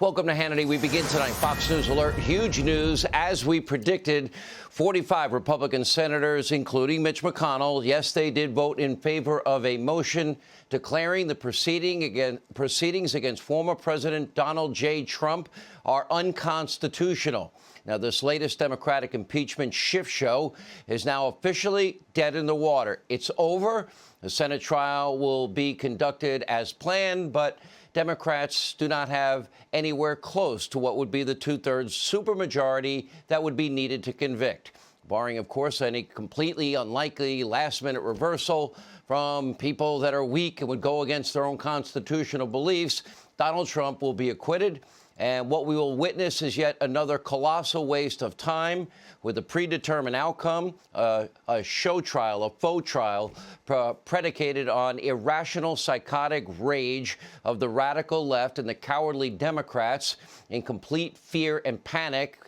Welcome to Hannity. We begin tonight. Fox News alert. Huge news. As we predicted, 45 Republican senators, including Mitch McConnell, yes, they did vote in favor of a motion declaring the proceedings against former President Donald J. Trump are unconstitutional. Now, this latest Democratic impeachment shift show is now officially dead in the water. It's over. The Senate trial will be conducted as planned, but Democrats do not have anywhere close to what would be the two-thirds supermajority that would be needed to convict, barring, of course, any completely unlikely last-minute reversal from people that are weak and would go against their own constitutional beliefs. Donald Trump will be acquitted, and what we will witness is yet another colossal waste of time with a predetermined outcome, a show trial, a faux trial, predicated on irrational psychotic rage of the radical left and the cowardly Democrats in complete fear and panic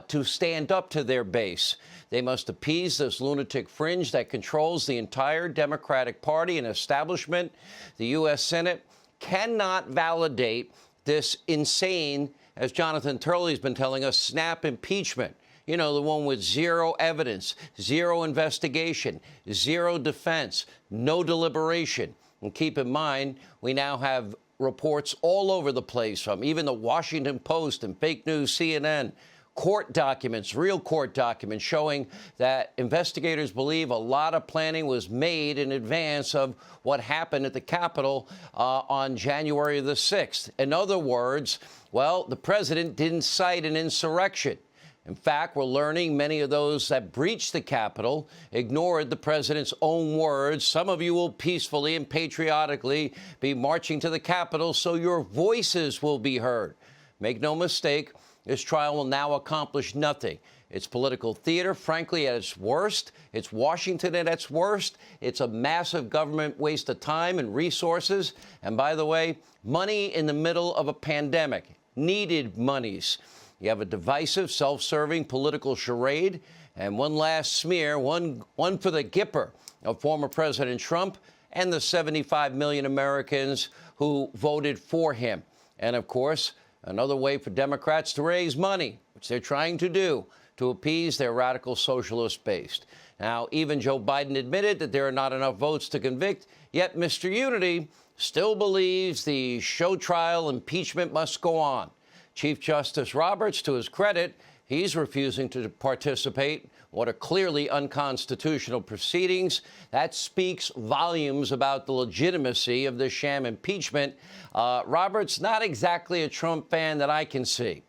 to stand up to their base. They must appease this lunatic fringe that controls the entire Democratic Party and establishment. The U.S. Senate cannot validate this insane, as Jonathan Turley's been telling us, snap impeachment. You know, the one with zero evidence, zero investigation, zero defense, no deliberation. And keep in mind, we now have reports all over the place from even the Washington Post and fake news CNN, court documents, real court documents showing that investigators believe a lot of planning was made in advance of what happened at the Capitol on January the 6th. In other words, well, the president didn't cite an insurrection. In fact, we're learning many of those that breached the Capitol ignored the president's own words. Some of you will peacefully and patriotically be marching to the Capitol so your voices will be heard. Make no mistake, this trial will now accomplish nothing. It's political theater, frankly, at its worst. It's Washington at its worst. It's a massive government waste of time and resources. And by the way, money in the middle of a pandemic. Needed monies. You have a divisive, self-serving political charade and one last smear, one for the Gipper of former President Trump and the 75 million Americans who voted for him. And, of course, another way for Democrats to raise money, which they're trying to do, to appease their radical socialist base. Now, even Joe Biden admitted that there are not enough votes to convict, yet Mr. Unity still believes the show trial impeachment must go on. Chief Justice Roberts, to his credit, he's refusing to participate. What are clearly unconstitutional proceedings. That speaks volumes about the legitimacy of this sham impeachment. Roberts, not exactly a Trump fan that I can see.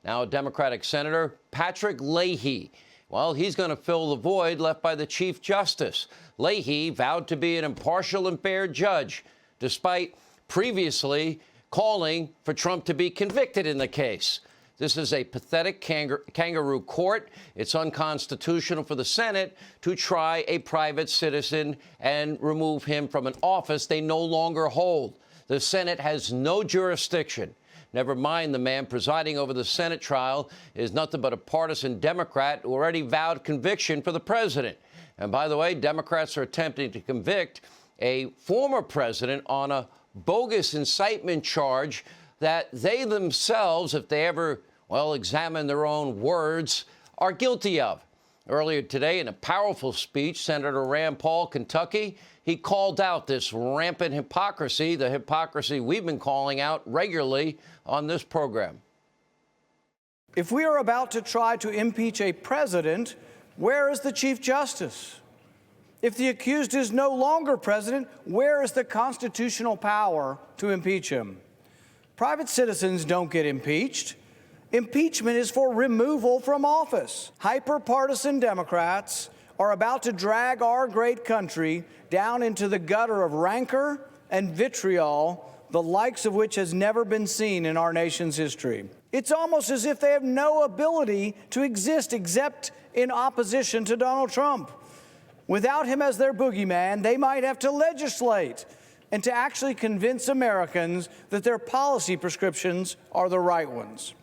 Now, Democratic Senator Patrick Leahy. Well, he's going to fill the void left by the Chief Justice. Leahy vowed to be an impartial and fair judge, despite previously calling for Trump to be convicted in the case. This is a pathetic kangaroo court. It's unconstitutional for the Senate to try a private citizen and remove him from an office they no longer hold. The Senate has no jurisdiction. Never mind, the man presiding over the Senate trial is nothing but a partisan Democrat who already vowed conviction for the president. And by the way, Democrats are attempting to convict a former president on a bogus incitement charge that they themselves, if they ever, well, examine their own words, are guilty of. Earlier today, in a powerful speech, Senator Rand Paul, Kentucky, he called out this rampant hypocrisy, the hypocrisy we've been calling out regularly on this program. If we are about to try to impeach a president, where is the Chief Justice? If the accused is no longer president, where is the constitutional power to impeach him? Private citizens don't get impeached. Impeachment is for removal from office. Hyper-partisan Democrats are about to drag our great country down into the gutter of rancor and vitriol, the likes of which has never been seen in our nation's history. It's almost as if they have no ability to exist except in opposition to Donald Trump. Without him as their boogeyman, they might have to legislate and to actually convince Americans that their policy prescriptions are the right ones.